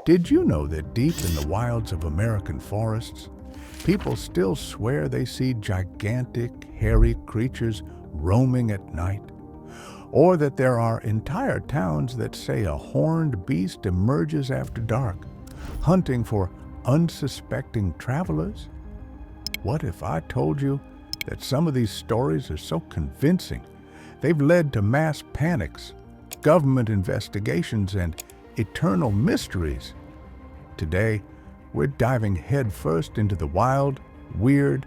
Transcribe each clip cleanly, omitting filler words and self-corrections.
Did you know that deep in the wilds of American forests, people still swear they see gigantic, hairy creatures roaming at night? Or that there are entire towns that say a horned beast emerges after dark, hunting for unsuspecting travelers? What if I told you that some of these stories are so convincing they've led to mass panics, government investigations, and eternal mysteries? Today, we're diving headfirst into the wild, weird,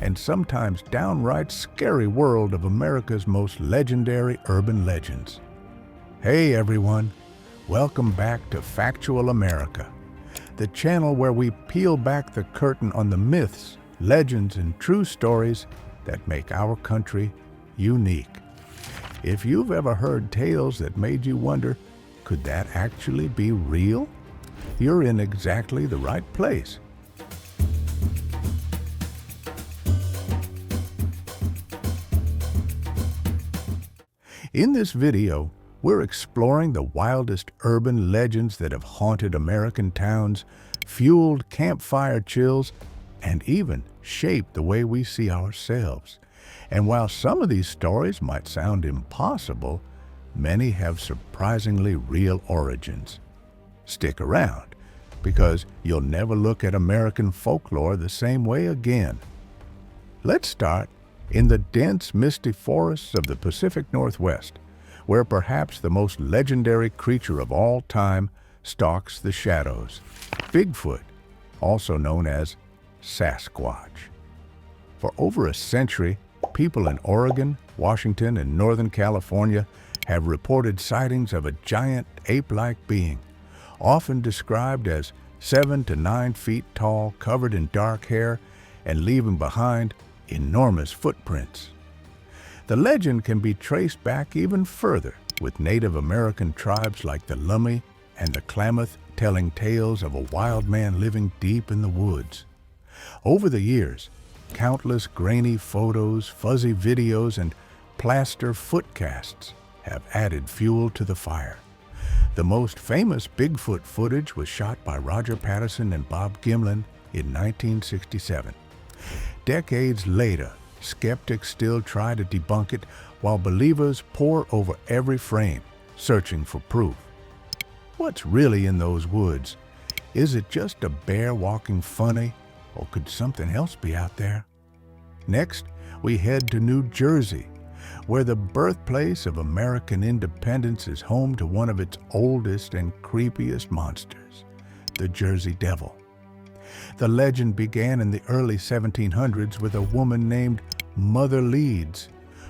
and sometimes downright scary world of America's most legendary urban legends. Hey everyone, welcome back to Factual America, the channel where we peel back the curtain on the myths, legends, and true stories that make our country unique. If you've ever heard tales that made you wonder, could that actually be real? You're in exactly the right place. In this video, we're exploring the wildest urban legends that have haunted American towns, fueled campfire chills, and even shaped the way we see ourselves. And while some of these stories might sound impossible, many have surprisingly real origins. Stick around, because you'll never look at American folklore the same way again. Let's start in the dense, misty forests of the Pacific Northwest, where perhaps the most legendary creature of all time stalks the shadows: Bigfoot, also known as Sasquatch. For over a century, people in Oregon, Washington, and Northern California have reported sightings of a giant ape-like being, often described as 7 to 9 feet tall, covered in dark hair, and leaving behind enormous footprints. The legend can be traced back even further, with Native American tribes like the Lummi and the Klamath telling tales of a wild man living deep in the woods. Over the years, countless grainy photos, fuzzy videos, and plaster footcasts have added fuel to the fire. The most famous Bigfoot footage was shot by Roger Patterson and Bob Gimlin in 1967. Decades later, skeptics still try to debunk it, while believers pore over every frame, searching for proof. What's really in those woods? Is it just a bear walking funny, or could something else be out there? Next, we head to New Jersey, where the birthplace of American independence is home to one of its oldest and creepiest monsters, the Jersey Devil. The legend began in the early 1700s with a woman named Mother Leeds,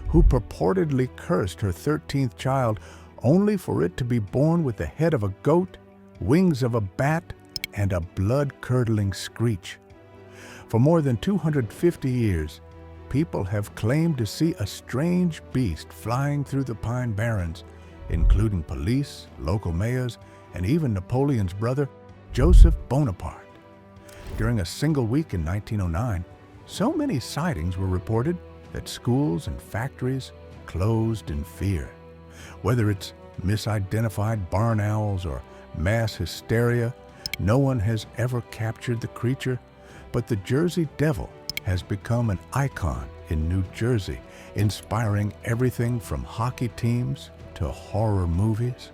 who purportedly cursed her 13th child only for it to be born with the head of a goat, wings of a bat, and a blood-curdling screech. For more than 250 years, people have claimed to see a strange beast flying through the Pine Barrens, including police, local mayors, and even Napoleon's brother, Joseph Bonaparte. During a single week in 1909, so many sightings were reported that schools and factories closed in fear. Whether it's misidentified barn owls or mass hysteria, no one has ever captured the creature, but the Jersey Devil has become an icon in New Jersey, inspiring everything from hockey teams to horror movies.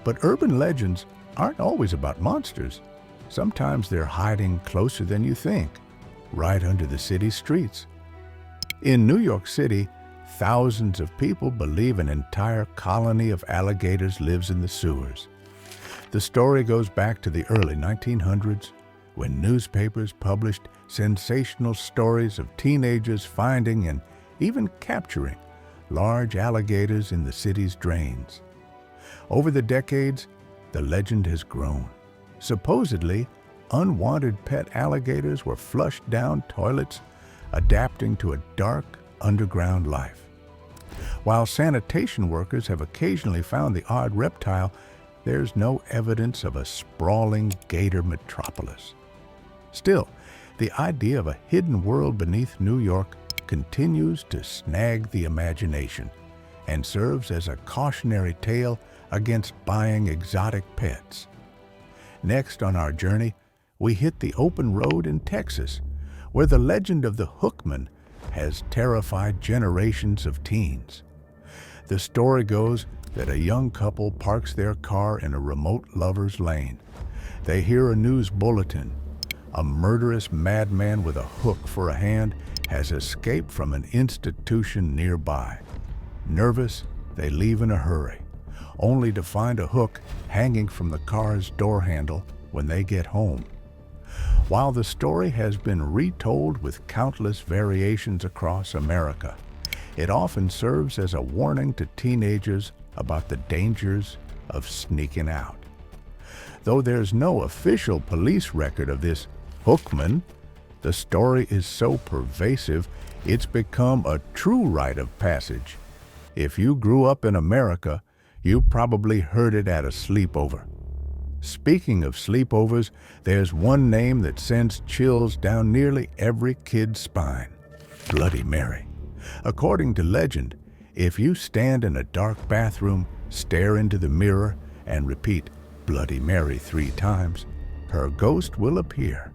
But urban legends aren't always about monsters. Sometimes they're hiding closer than you think, right under the city's streets. In New York City, thousands of people believe an entire colony of alligators lives in the sewers. The story goes back to the early 1900s, when newspapers published sensational stories of teenagers finding and even capturing large alligators in the city's drains. Over the decades, the legend has grown. Supposedly, unwanted pet alligators were flushed down toilets, adapting to a dark, underground life. While sanitation workers have occasionally found the odd reptile, there's no evidence of a sprawling gator metropolis. Still, the idea of a hidden world beneath New York continues to snag the imagination and serves as a cautionary tale against buying exotic pets. Next on our journey, we hit the open road in Texas, where the legend of the Hookman has terrified generations of teens. The story goes that a young couple parks their car in a remote lover's lane. They hear a news bulletin. A murderous madman with a hook for a hand has escaped from an institution nearby. Nervous, they leave in a hurry, only to find a hook hanging from the car's door handle when they get home. While the story has been retold with countless variations across America, it often serves as a warning to teenagers about the dangers of sneaking out. Though there's no official police record of this Hookman, the story is so pervasive it's become a true rite of passage. If you grew up in America, you probably heard it at a sleepover. Speaking of sleepovers, there's one name that sends chills down nearly every kid's spine: Bloody Mary. According to legend, if you stand in a dark bathroom, stare into the mirror, and repeat Bloody Mary 3 times, her ghost will appear,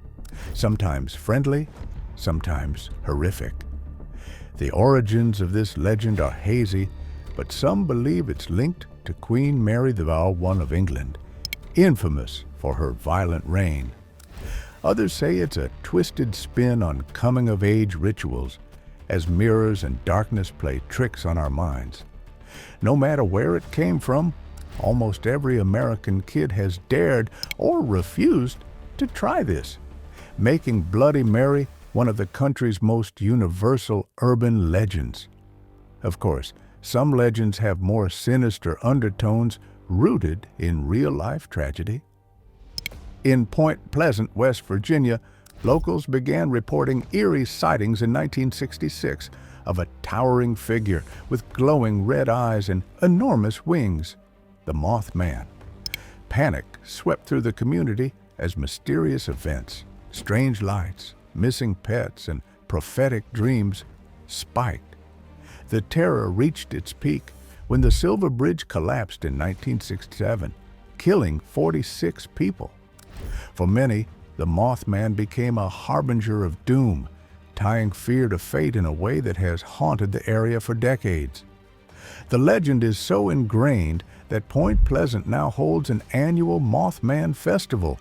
sometimes friendly, sometimes horrific. The origins of this legend are hazy, but some believe it's linked to Queen Mary the Vile One of England, infamous for her violent reign. Others say it's a twisted spin on coming-of-age rituals, as mirrors and darkness play tricks on our minds. No matter where it came from, almost every American kid has dared or refused to try this, making Bloody Mary one of the country's most universal urban legends. Of course, some legends have more sinister undertones rooted in real-life tragedy. In Point Pleasant, West Virginia, locals began reporting eerie sightings in 1966 of a towering figure with glowing red eyes and enormous wings, the Mothman. Panic swept through the community as mysterious events, strange lights, missing pets, and prophetic dreams spiked. The terror reached its peak when the Silver Bridge collapsed in 1967, killing 46 people. For many, the Mothman became a harbinger of doom, tying fear to fate in a way that has haunted the area for decades. The legend is so ingrained that Point Pleasant now holds an annual Mothman Festival,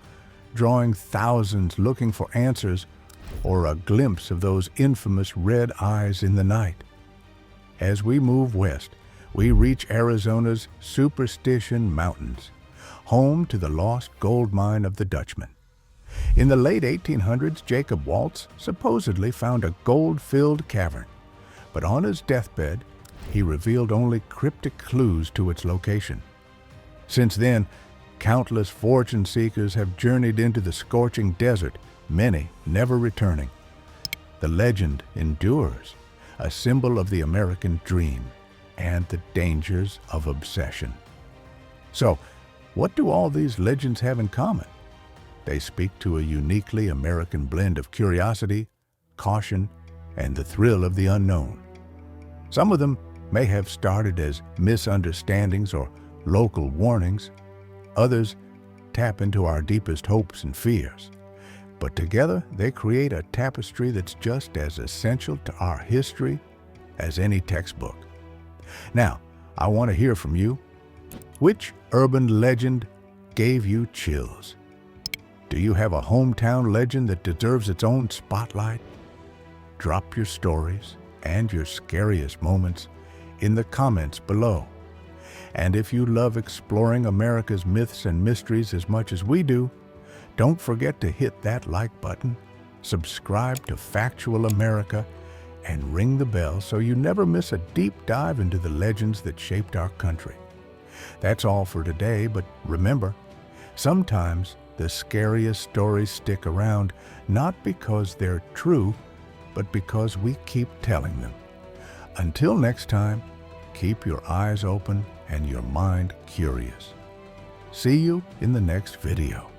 drawing thousands looking for answers or a glimpse of those infamous red eyes in the night. As we move west, we reach Arizona's Superstition Mountains, home to the lost gold mine of the Dutchman. In the late 1800s, Jacob Waltz supposedly found a gold-filled cavern, but on his deathbed, he revealed only cryptic clues to its location. Since then, countless fortune seekers have journeyed into the scorching desert, many never returning. The legend endures, a symbol of the American dream and the dangers of obsession. So, what do all these legends have in common? They speak to a uniquely American blend of curiosity, caution, and the thrill of the unknown. Some of them may have started as misunderstandings or local warnings. Others tap into our deepest hopes and fears. But together, they create a tapestry that's just as essential to our history as any textbook. Now, I want to hear from you. Which urban legend gave you chills? Do you have a hometown legend that deserves its own spotlight? Drop your stories and your scariest moments in the comments below. And if you love exploring America's myths and mysteries as much as we do, don't forget to hit that like button, subscribe to Factual America, and ring the bell so you never miss a deep dive into the legends that shaped our country. That's all for today, but remember, sometimes the scariest stories stick around not because they're true, but because we keep telling them. Until next time, keep your eyes open and your mind curious. See you in the next video.